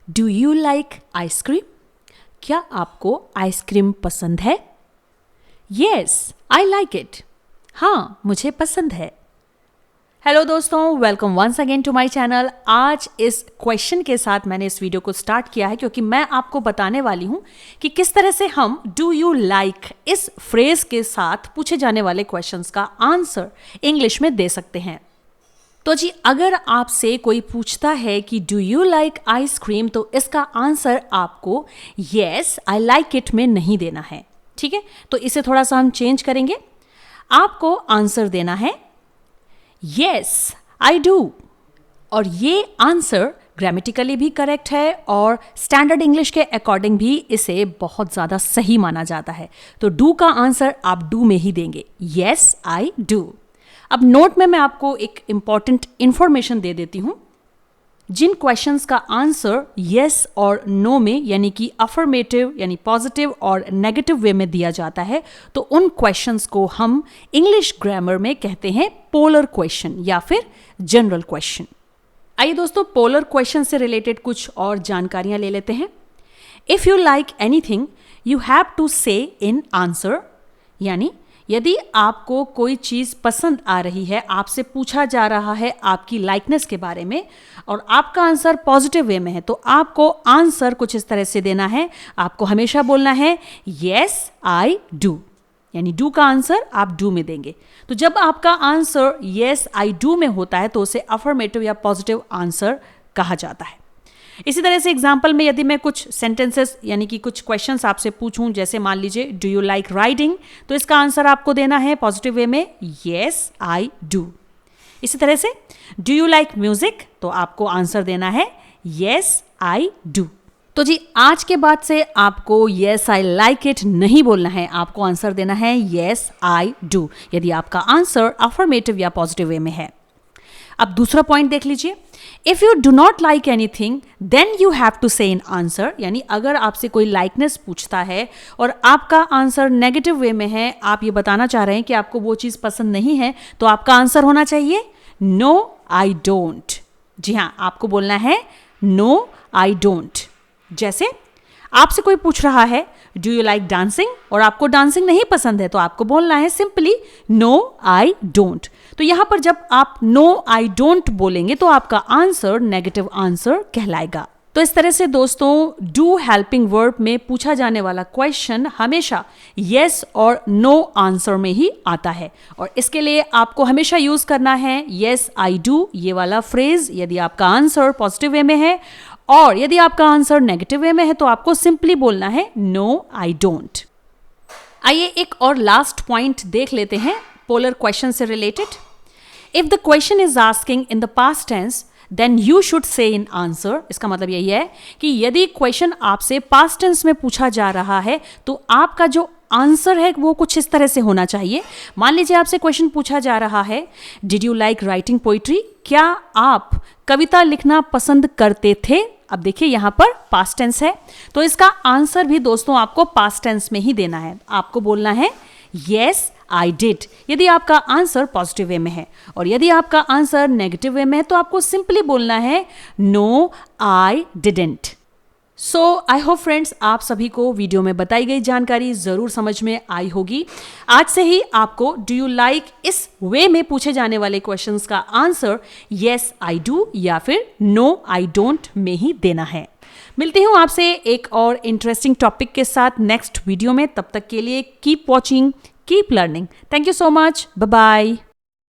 Do you like ice cream? क्या आपको ice cream पसंद है? Yes, I like it. हाँ, मुझे पसंद है. हेलो दोस्तों, welcome once again to my channel. आज इस क्वेश्चन के साथ मैंने इस वीडियो को स्टार्ट किया है क्योंकि मैं आपको बताने वाली हूं कि किस तरह से हम डू यू लाइक इस फ्रेज के साथ पूछे जाने वाले क्वेश्चंस का आंसर इंग्लिश में दे सकते हैं. तो जी, अगर आपसे कोई पूछता है कि डू यू लाइक आइसक्रीम, तो इसका आंसर आपको येस आई लाइक इट में नहीं देना है. ठीक है, तो इसे थोड़ा सा हम चेंज करेंगे. आपको आंसर देना है येस आई डू. और ये आंसर ग्रामेटिकली भी करेक्ट है और स्टैंडर्ड इंग्लिश के अकॉर्डिंग भी इसे बहुत ज़्यादा सही माना जाता है. तो डू का आंसर आप डू में ही देंगे, येस आई डू. अब नोट में मैं आपको एक इंपॉर्टेंट इंफॉर्मेशन दे देती हूं. जिन क्वेश्चंस का आंसर यस और नो में यानी कि अफर्मेटिव यानी पॉजिटिव और नेगेटिव वे में दिया जाता है, तो उन क्वेश्चंस को हम इंग्लिश ग्रामर में कहते हैं पोलर क्वेश्चन या फिर जनरल क्वेश्चन. आइए दोस्तों, पोलर क्वेश्चन से रिलेटेड कुछ और जानकारियां ले लेते हैं. If you like anything you have to say in answer. यानी यदि आपको कोई चीज़ पसंद आ रही है, आपसे पूछा जा रहा है आपकी लाइकनेस के बारे में और आपका आंसर पॉजिटिव वे में है, तो आपको आंसर कुछ इस तरह से देना है. आपको हमेशा बोलना है येस आई डू, यानी डू का आंसर आप डू में देंगे. तो जब आपका आंसर येस आई डू में होता है तो उसे अफर्मेटिव या पॉजिटिव आंसर कहा जाता है. इसी तरह से एग्जाम्पल में यदि मैं कुछ सेंटेंसेस यानी कि कुछ क्वेश्चंस आपसे पूछूं, जैसे मान लीजिए डू यू लाइक राइडिंग, तो इसका आंसर आपको देना है पॉजिटिव वे में येस आई डू. इसी तरह से डू यू लाइक म्यूजिक, तो आपको आंसर देना है येस आई डू. तो जी, आज के बाद से आपको येस आई लाइक इट नहीं बोलना है, आपको आंसर देना है येस आई डू यदि आपका आंसर अफर्मेटिव या पॉजिटिव वे में है. अब दूसरा पॉइंट देख लीजिए. If you do not like anything then you have to say in answer. यानी अगर आपसे कोई लाइकनेस पूछता है और आपका आंसर नेगेटिव वे में है, आप ये बताना चाह रहे हैं कि आपको वो चीज़ पसंद नहीं है, तो आपका आंसर होना चाहिए नो आई डोंट. जी हाँ, आपको बोलना है नो आई डोंट. जैसे आपसे कोई पूछ रहा है डू यू लाइक डांसिंग और आपको डांसिंग नहीं पसंद है, तो आपको बोलना है सिंपली नो आई डोंट. तो यहां पर जब आप नो आई डोंट बोलेंगे तो आपका आंसर नेगेटिव आंसर कहलाएगा. तो इस तरह से दोस्तों, डू हेल्पिंग वर्ब में पूछा जाने वाला क्वेश्चन हमेशा येस और नो आंसर में ही आता है और इसके लिए आपको हमेशा यूज करना है येस आई डू ये वाला फ्रेज यदि आपका आंसर पॉजिटिव वे में है, और यदि आपका आंसर नेगेटिव वे में है तो आपको सिंपली बोलना है नो आई डोंट. आइए एक और लास्ट पॉइंट देख लेते हैं पोलर क्वेश्चन से related. If the question is asking in the past tense then you should say in answer. इसका मतलब यही है कि यदि क्वेश्चन आपसे पास्ट टेंस में पूछा जा रहा है तो आपका जो आंसर है वो कुछ इस तरह से होना चाहिए. मान लीजिए आपसे क्वेश्चन पूछा जा रहा है did you like writing poetry, क्या आप कविता लिखना पसंद करते थे. अब देखिए यहां पर पास्ट टेंस है, तो इसका आंसर भी दोस्तों आपको पास्ट टेंस में ही देना है. आपको बोलना है येस आई डिड यदि आपका आंसर पॉजिटिव वे में है, और यदि आपका आंसर नेगेटिव वे में है तो आपको सिंपली बोलना है no I didn't. So I hope friends, आप सभी को वीडियो में बताई गई जानकारी जरूर समझ में आई होगी. आज से ही आपको डू यू लाइक इस वे में पूछे जाने वाले क्वेश्चंस का आंसर येस आई डू या फिर नो आई डोंट में ही देना है. मिलती हूं आपसे एक और इंटरेस्टिंग टॉपिक के साथ नेक्स्ट वीडियो में. तब तक के लिए keep watching, keep learning. Thank you so much. Bye bye.